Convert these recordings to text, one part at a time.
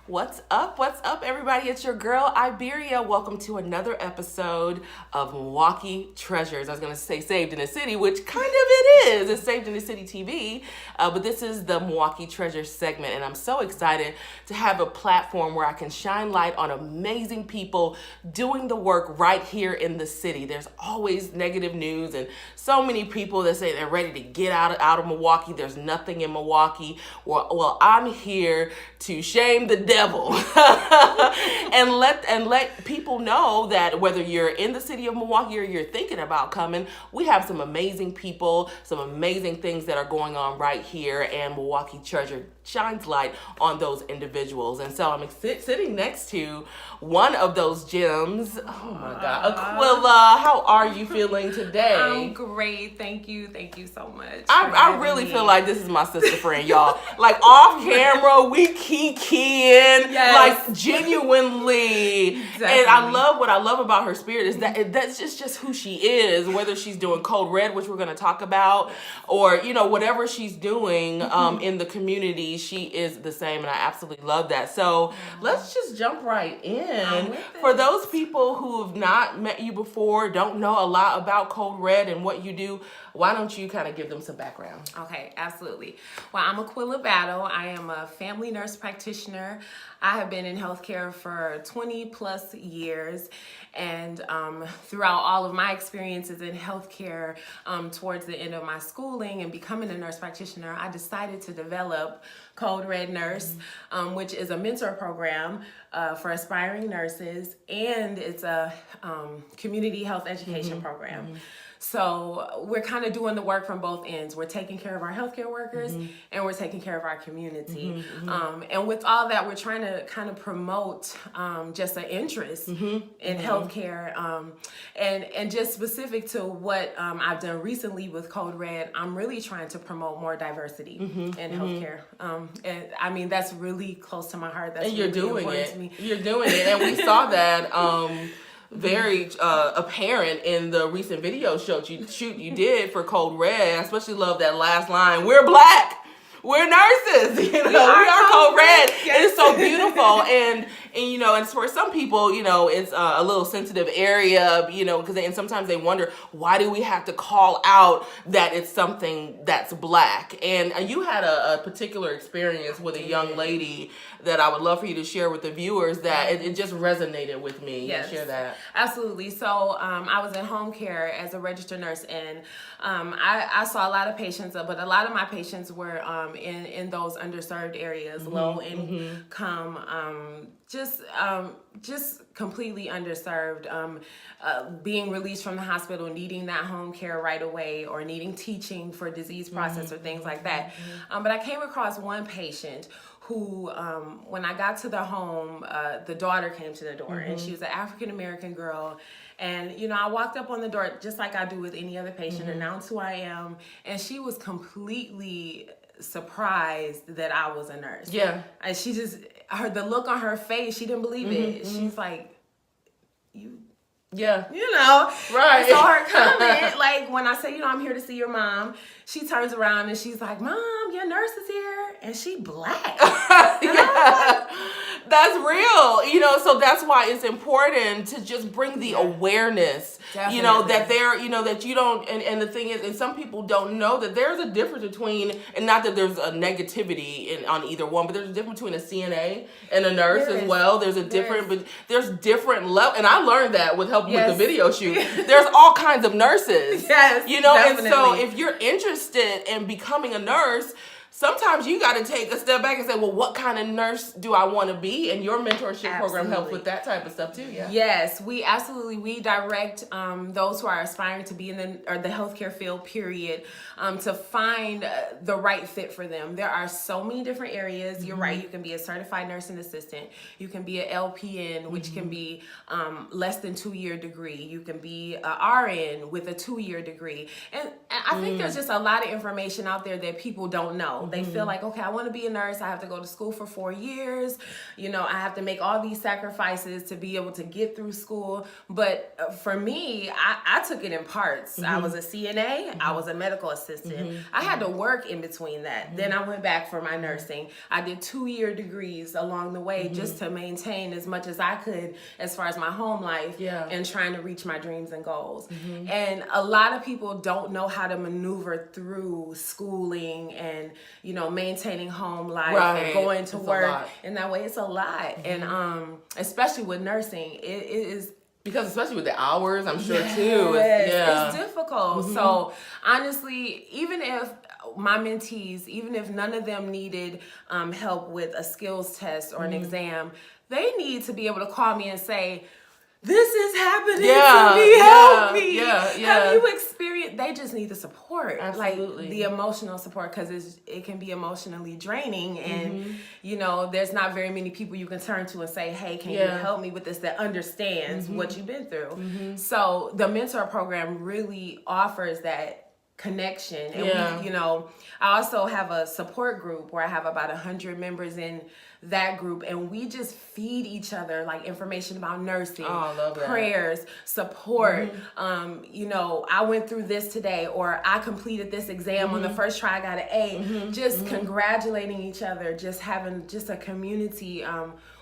What's up? What's up, everybody? It's your girl, Iberia. Welcome to another episode of Milwaukee Treasures. I was going to say Saved in the City, which kind of it is. It's Saved in the City TV. But this is the Milwaukee Treasures segment. And I'm so excited to have a platform where I can shine light on amazing people doing the work right here in the city. There's always negative news and so many people that say they're ready to get out of Milwaukee. There's nothing in Milwaukee. Well, I'm here to shame the devil and let people know that whether you're in the city of Milwaukee or you're thinking about coming, we have some amazing people, some amazing things that are going on right here, and Milwaukee Treasure shines light on those individuals. And so I'm sitting next to one of those gems. Oh my God, Aquilla, how are you feeling today? I'm great, thank you so much. I really feel like this is my sister friend, y'all. Like off camera, we kikiing, like genuinely. Exactly. And what I love about her spirit is that's just who she is. Whether she's doing Code Red, which we're going to talk about, or whatever she's doing in the community, she is the same, and I absolutely love that. So let's just jump right in. For those people who have not met you before, don't know a lot about Code Red and what you do, why don't you kind of give them some background? Okay, absolutely. Well, I'm Aquilla Battle. I am a family nurse practitioner. I have been in healthcare for 20 plus years, and throughout all of my experiences in healthcare, towards the end of my schooling and becoming a nurse practitioner, I decided to develop Code Red Nurse, which is a mentor program for aspiring nurses, and it's a community health education program. So we're kind of doing the work from both ends. We're taking care of our healthcare workers and we're taking care of our community. And with all that, we're trying to kind of promote just an interest in healthcare. And just specific to what I've done recently with Code Red, I'm really trying to promote more diversity in healthcare. And I mean, that's really close to my heart. That's and you're really doing important it. to me. You're doing it. And we saw that very apparent in the recent video shoot you did for Code Red. I especially love that last line, "We're Black. We're nurses, we are Code Red." Yes. It's so beautiful, and and for some people, it's a little sensitive area, because and sometimes they wonder, why do we have to call out that it's something that's Black? And you had a particular experience with a young lady that I would love for you to share with the viewers that it just resonated with me. Yes, share that. Absolutely. So I was in home care as a registered nurse, and I saw a lot of patients, but a lot of my patients were in those underserved areas, low income, just completely underserved, being released from the hospital, needing that home care right away, or needing teaching for disease process or things like that. But I came across one patient who, when I got to the home, the daughter came to the door, and she was an African-American girl. And, I walked up on the door just like I do with any other patient, announced who I am, and she was completely surprised that I was a nurse. Yeah. And she just, the look on her face, she didn't believe it. She's like, you... Yeah. Right. So her comment, like when I say, I'm here to see your mom, she turns around and she's like, "Mom, your nurse is here, and she Black." That's real, so that's why it's important to just bring the awareness, that that you don't, and the thing is, and some people don't know that there's a difference between, and not that there's a negativity on either one, but there's a difference between a CNA and a nurse as well. There's different level, and I learned that with helping with the video shoot. There's all kinds of nurses, definitely. And so if you're interested in becoming a nurse, sometimes you got to take a step back and say, well, what kind of nurse do I want to be? And your mentorship program helps with that type of stuff too. Yeah. Yes, we direct those who are aspiring to be in the healthcare field, period, to find the right fit for them. There are so many different areas. You're right. You can be a certified nursing assistant. You can be an LPN, which can be less than 2-year degree. You can be a RN with a 2-year degree. And I think there's just a lot of information out there that people don't know. They feel like, okay, I want to be a nurse. I have to go to school for 4 years. You know, I have to make all these sacrifices to be able to get through school. But for me, I took it in parts. I was a CNA. I was a medical assistant. I had to work in between that. Then I went back for my nursing. I did 2-year degrees along the way just to maintain as much as I could as far as my home life and trying to reach my dreams and goals. And a lot of people don't know how to maneuver through schooling and, you know, maintaining home life and going to work. And that way it's a lot. And especially with nursing, it is, because especially with the hours, I'm sure too. It's difficult. So honestly, even if my mentees, even if none of them needed help with a skills test or an exam, they need to be able to call me and say, this is happening to me, help me. Have you experienced, they just need the support. Absolutely. Like the emotional support, because it can be emotionally draining, and you know, there's not very many people you can turn to and say, hey, can you help me with this, that understands what you've been through. So the mentor program really offers that connection. And we, you know, I also have a support group where I have about 100 members in that group, and we just feed each other like information about nursing, prayers, support. You know, I went through this today, or I completed this exam on the first try, I got an A. Just congratulating each other, just having just a community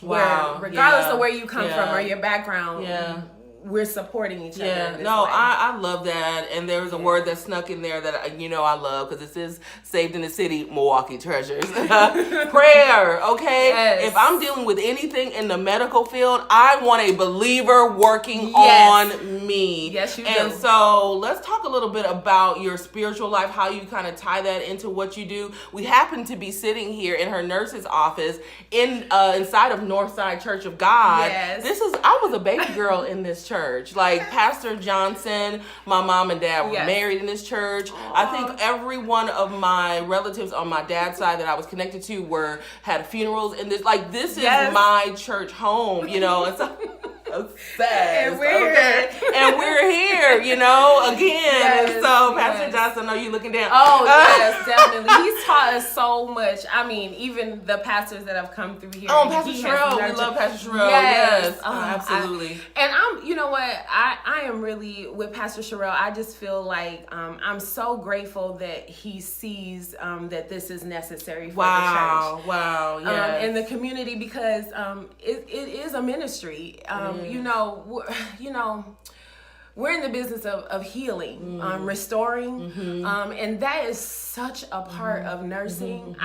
where regardless of where you come from or your background, we're supporting each other. Yeah, no, I love that. And there's a word that snuck in there that, you know, I love, because it says Saved in the City, Milwaukee Treasures. Prayer, okay? Yes. If I'm dealing with anything in the medical field, I want a believer working on me. Yes, you do. And so let's talk a little bit about your spiritual life, how you kind of tie that into what you do. We happen to be sitting here in her nurse's office inside of Northside Church of God. Yes. I was a baby girl in this church. Like Pastor Johnson, my mom and dad were married in this church. I think every one of my relatives on my dad's side that I was connected to had funerals in this. Like, this is my church home, you know. And so sad. And we're here. And we're here, you know, again. And so Pastor Johnson, are you looking down? Oh, yes, definitely. He's taught us so much. I mean, even the pastors that have come through here. Oh, Pastor Sherrill. We love Pastor Sherrill. Yes. Absolutely. You know what? I am really, with Pastor Sherrill, I just feel like I'm so grateful that he sees that this is necessary for the church. Wow, yeah. And the community, because it is a ministry. You know, we're in the business of healing, restoring, and that is such a part of nursing.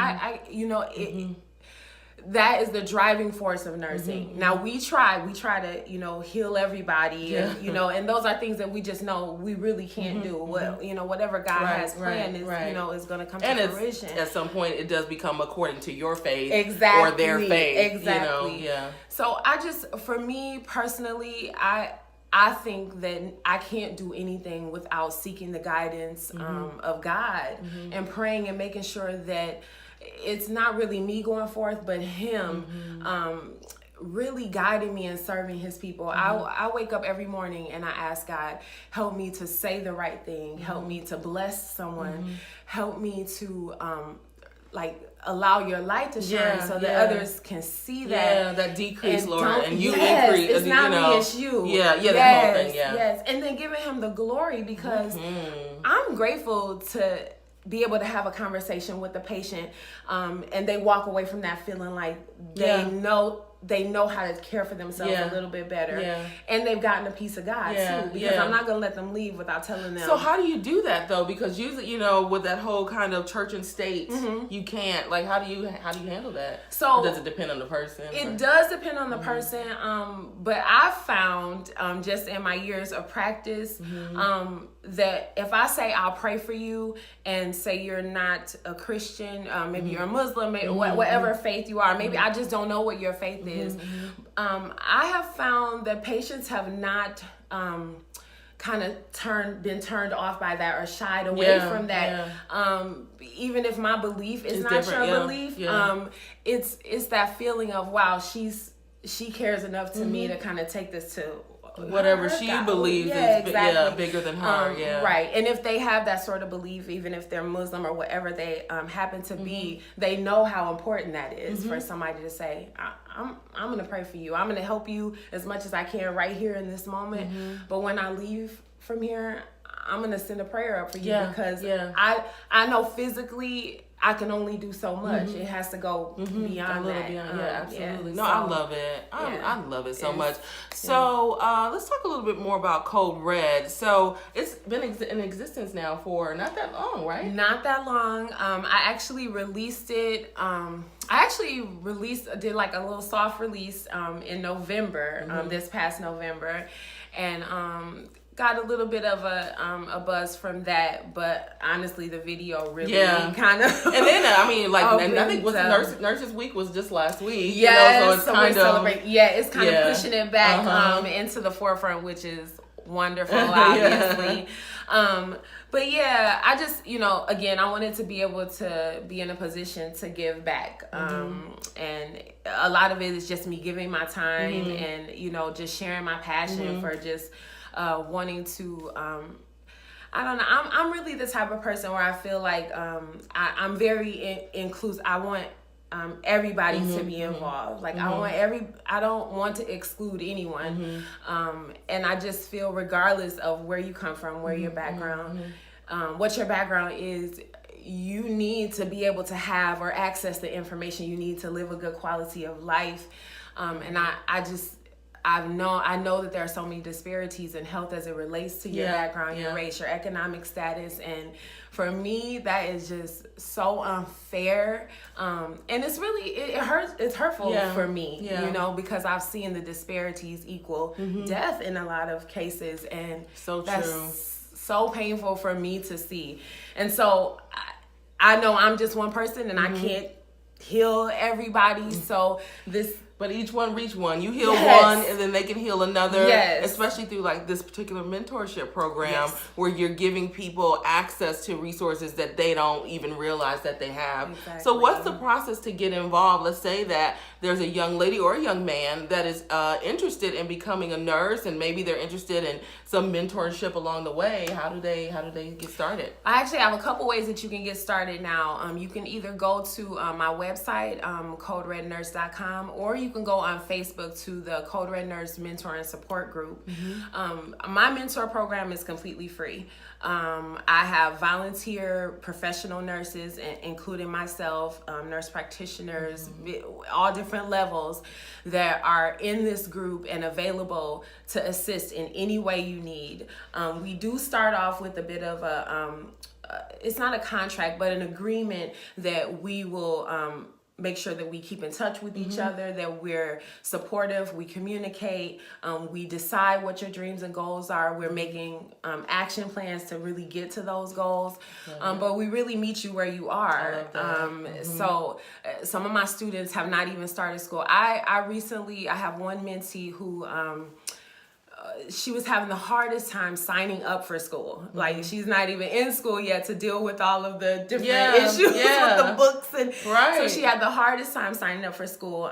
That is the driving force of nursing. Now we try to, you know, heal everybody, and, you know, and those are things that we just know we really can't do. Well, you know, whatever God has planned is, you know, is going to come to fruition. At some point, it does become according to your faith or their faith. Exactly. You know? So for me personally, I think that I can't do anything without seeking the guidance of God and praying and making sure that it's not really me going forth, but him really guiding me and serving his people. I wake up every morning and I ask God, help me to say the right thing, help me to bless someone, help me to allow your light to shine so that others can see that. Yeah, that decrease, Lord, and you increase. It's not me, it's you. That whole thing, Yes, and then giving him the glory, because I'm grateful to be able to have a conversation with the patient, and they walk away from that feeling like they know how to care for themselves a little bit better. And they've gotten a piece of God too, because I'm not going to let them leave without telling them. So how do you do that though? Because usually, you know, with that whole kind of church and state, you can't, like, how do you handle that? So does it depend on the person? It does depend on the person. But I've found, just in my years of practice, that if I say I'll pray for you and say you're not a Christian, maybe you're a Muslim, maybe whatever faith you are, maybe I just don't know what your faith is. I have found that patients have not kind of been turned off by that or shied away from that. Even if my belief is not your belief, it's that feeling of, wow, she cares enough to me to kind of take this to whatever her she God. believes is bigger than her. Right. And if they have that sort of belief, even if they're Muslim or whatever they happen to be, they know how important that is for somebody to say, I'm going to pray for you. I'm going to help you as much as I can right here in this moment. But when I leave from here, I'm going to send a prayer up for you because I know physically I can only do so much. It has to go beyond that. Absolutely. No, I love it. I love it so much. So let's talk a little bit more about Code Red. So it's been in existence now for not that long, right? Not that long. I actually released it. Did like a little soft release in November, this past November. And got a little bit of a buzz from that, but honestly, the video really kind of. And then I think Nurses Week was just last week. Yes, so it's it's kind of pushing it back into the forefront, which is wonderful, obviously. But I just, again, I wanted to be able to be in a position to give back. And a lot of it is just me giving my time and, just sharing my passion for just wanting to, I don't know, I'm really the type of person where I feel like I'm very inclusive. I want everybody to be involved. Like I don't want to exclude anyone. And I just feel regardless of where you come from, where your background, what your background is, you need to be able to have or access the information you need to live a good quality of life. And I know that there are so many disparities in health as it relates to your background, your race, your economic status. And for me, that is just so unfair. And it's really, it hurts, it's hurtful for me, because I've seen the disparities equal death in a lot of cases. And that's so painful for me to see. And so I know I'm just one person and I can't heal everybody. So but each one reach one. You heal one, and then they can heal another. Especially through like this particular mentorship program where you're giving people access to resources that they don't even realize that they have. Exactly. So what's the process to get involved? Let's say that there's a young lady or a young man that is interested in becoming a nurse, and maybe they're interested in some mentorship along the way. How do they get started? I actually have a couple ways that you can get started now. You can either go to my website, coderednurse.com, or you can go on Facebook to the Code Red Nurse Mentor and Support Group. My mentor program is completely free. I have volunteer professional nurses, including myself, nurse practitioners, all different levels that are in this group and available to assist in any way you need. We do start off with a bit of it's not a contract, but an agreement that we will make sure that we keep in touch with each other, that we're supportive, we communicate, we decide what your dreams and goals are. We're making action plans to really get to those goals. But we really meet you where you are. So some of my students have not even started school. I have one mentee who she was having the hardest time signing up for school. Like, she's not even in school yet to deal with all of the different issues with the books. And so she had the hardest time signing up for school.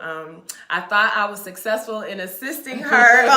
I thought I was successful in assisting her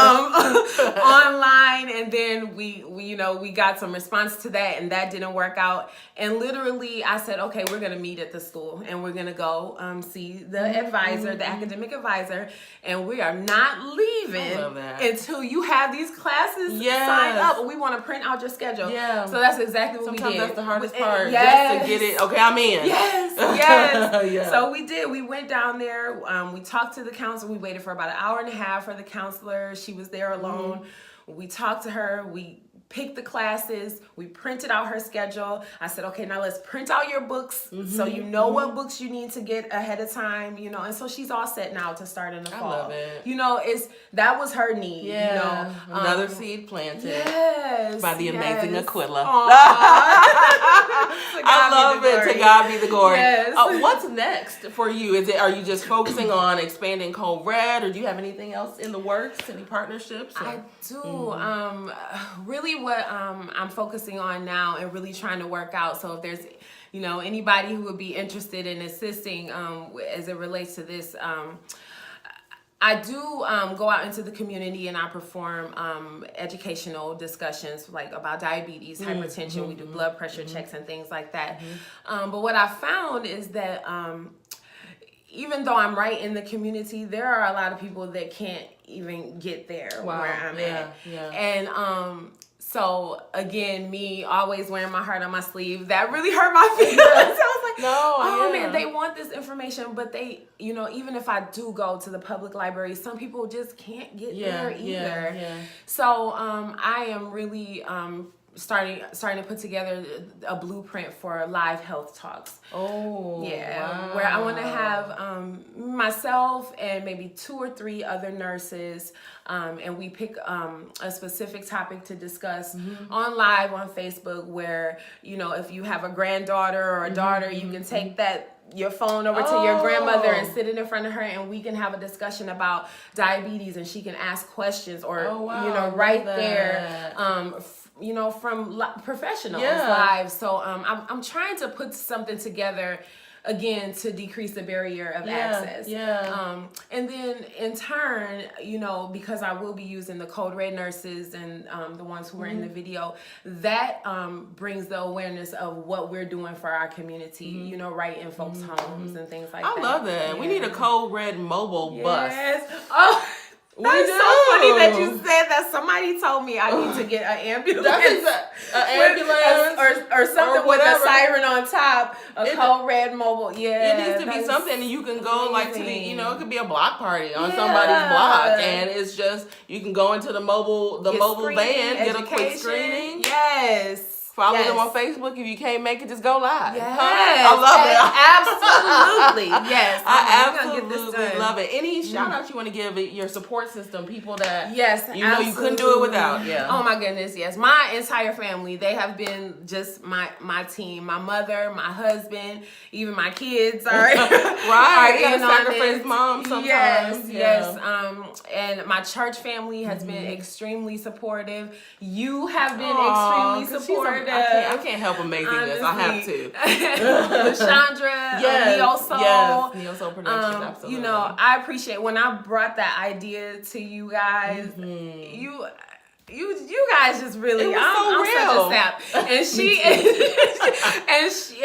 online. And then we got some response to that, and that didn't work out. And literally I said, okay, we're going to meet at the school and we're going to go see the advisor, the academic advisor. And we are not leaving until you have these classes signed up. We want to print out your schedule. So that's exactly what we did. Sometimes that's the hardest part, just to get it. Okay, I'm in. So we did. We went down there. We talked to the counselor. We waited for about an hour and a half for the counselor. She was there alone. We talked to her. We picked the classes. We printed out her schedule. I said, okay, now let's print out your books so you know what books you need to get ahead of time, and so she's all set now to start in the fall. I love it. That was her need. Another seed planted by the amazing Aquilla. I love it. To God be the glory. What's next for you? Are you just focusing on expanding Code Red, or do you have anything else in the works? Any partnerships? I do. Really what I'm focusing on now and really trying to work out. So if there's anybody who would be interested in assisting as it relates to this, I do go out into the community and I perform educational discussions like about diabetes, hypertension. We do blood pressure checks and things like that. But what I found is that even though I'm right in the community, there are a lot of people that can't even get there where I'm at. Yeah. And so again, me always wearing my heart on my sleeve, that really hurt my feelings. So I was like, man, they want this information, but they, you know, even if I do go to the public library, some people just can't get there either. Yeah. So I am really starting to put together a blueprint for live health talks. Oh, yeah, wow. Where I want to have myself and maybe 2 or 3 other nurses, and we pick a specific topic to discuss on live on Facebook. Where, you know, if you have a granddaughter or a daughter, you can take your phone over to your grandmother and sit it in front of her, and we can have a discussion about diabetes, and she can ask questions or you know, right there. You know, from professionals' lives. So I'm trying to put something together again to decrease the barrier of access. And then in turn, you know, because I will be using the Code Red nurses and the ones who were in the video, that brings the awareness of what we're doing for our community, you know, right in folks' homes and things like that. I love that. We need a Code Red mobile bus. Oh, that's so funny that you said that. Somebody told me I need to get an ambulance. An ambulance or something with a siren on top. A Code Red mobile. Yeah. It needs to be something you can go like to the, you know, it could be a block party on somebody's block, and it's just, you can go into the mobile van, get a quick screening. Yes. Follow them on Facebook. If you can't make it, just go live. Yes. I love it. Absolutely. Yes. I absolutely love it. Any shout outs you want to give your support system, people that you know you couldn't do it without? Yeah. Oh my goodness, yes. My entire family, they have been just my team. My mother, my husband, even my kids are right. You gotta sacrifice mom sometimes. Yes. And my church family has been extremely supportive. You have been extremely supportive. I can't help amazingness. I have to. Lashandra, Neo Soul. Yes, Neo Soul Productions, absolutely. You know, I appreciate when I brought that idea to you guys. You guys just really, I'm such a sap, and she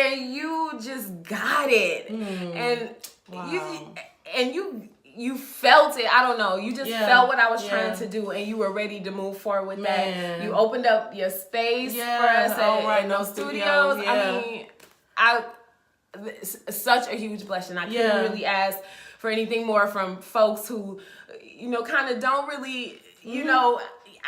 and you just got it, and you felt it. I don't know. You just felt what I was trying to do, and you were ready to move forward with that. You opened up your space for us at those studios. I mean, such a huge blessing. I couldn't really ask for anything more from folks who, you know, kind of don't really, you know,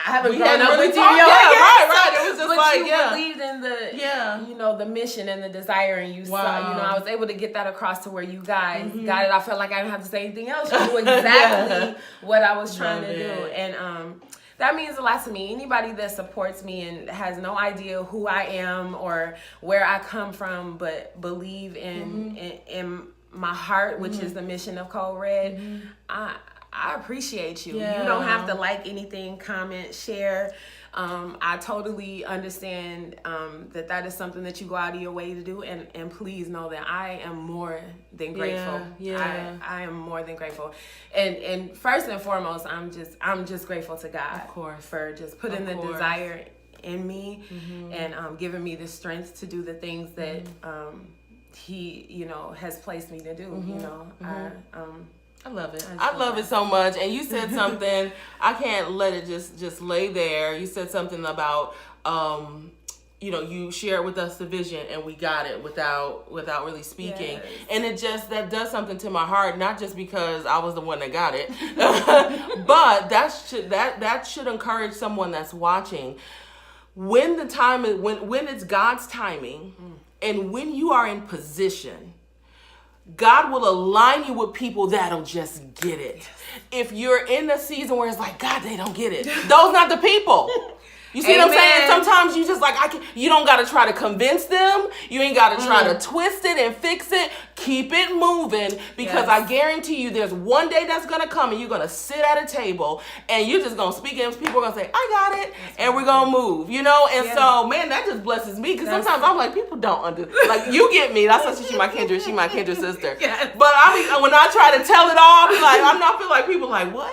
I haven't grown up with you. Right. It was just but like, you believed in the, you know, the mission and the desire, and you saw, you know, I was able to get that across to where you guys got it. I felt like I didn't have to say anything else. You knew exactly what I was trying to do. And that means a lot to me. Anybody that supports me and has no idea who I am or where I come from, but believe in my heart, which is the mission of Code Red, I appreciate you. You don't have to like anything, comment, share. I totally understand that is something that you go out of your way to do, and please know that I am more than grateful. I am more than grateful, and first and foremost, I'm just grateful to God, of course, for just putting the desire in me and giving me the strength to do the things that He, you know, has placed me to do. You know, I love it. I love it so much. And you said something, I can't let it just lay there. You said something about, you know, you shared with us the vision and we got it without really speaking. And it just, that does something to my heart, not just because I was the one that got it, but that should encourage someone that's watching. When the time is, when it's God's timing and when you are in position, God will align you with people that'll just get it. If you're in a season where it's like, God, they don't get it. Those not the people. You see what I'm saying? Sometimes you just like, you don't got to try to convince them. You ain't got to try to twist it and fix it. Keep it moving, because I guarantee you there's one day that's going to come and you're going to sit at a table and you're just going to speak and people are going to say, I got it. And we're going to move, you know? And so, man, that just blesses me, because sometimes I'm like, people don't understand. Like, you get me. That's why she's my kindred. She's my kindred sister. Yes. But when I try to tell it all, I be like, I'm not feel like people like, what?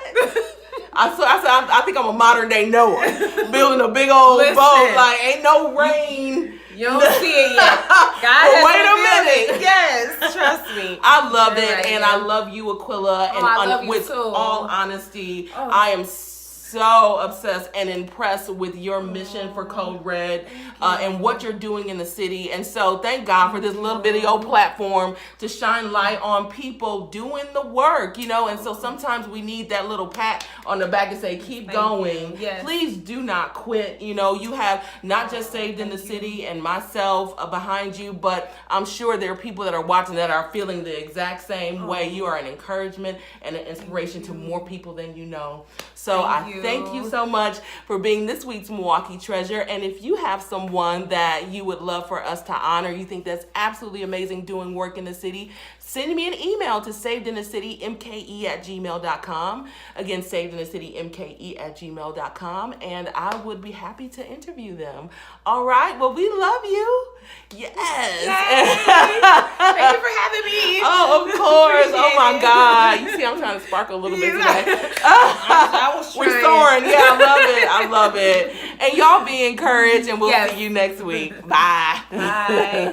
I think I'm a modern day Noah, building a big old boat. Like, ain't no rain. You don't see it yet. But wait a minute. Yes, trust me. I love it, and I love you, Aquilla. And I love you with too. all honesty, I am so obsessed and impressed with your mission for Code Red and what you're doing in the city. And so thank God for this little video platform to shine light on people doing the work, you know. And so sometimes we need that little pat on the back and say, keep going. Yes. Please do not quit. You know, you have not just Saved in the City and myself behind you, but I'm sure there are people that are watching that are feeling the exact same way. You are an encouragement and an inspiration to more people than you know. So thank you so much for being this week's Milwaukee Treasure. And if you have someone that you would love for us to honor, you think that's absolutely amazing doing work in the city, send me an email to savedinthecitymke@gmail.com. Again, savedinthecitymke@gmail.com. And I would be happy to interview them. All right. Well, we love you. Yes. Thank you for having me. Oh, of course. Oh, my God. You see, I'm trying to sparkle a little bit today. We're soaring. Yeah, I love it. I love it. And y'all be encouraged, and we'll see you next week. Bye. Bye.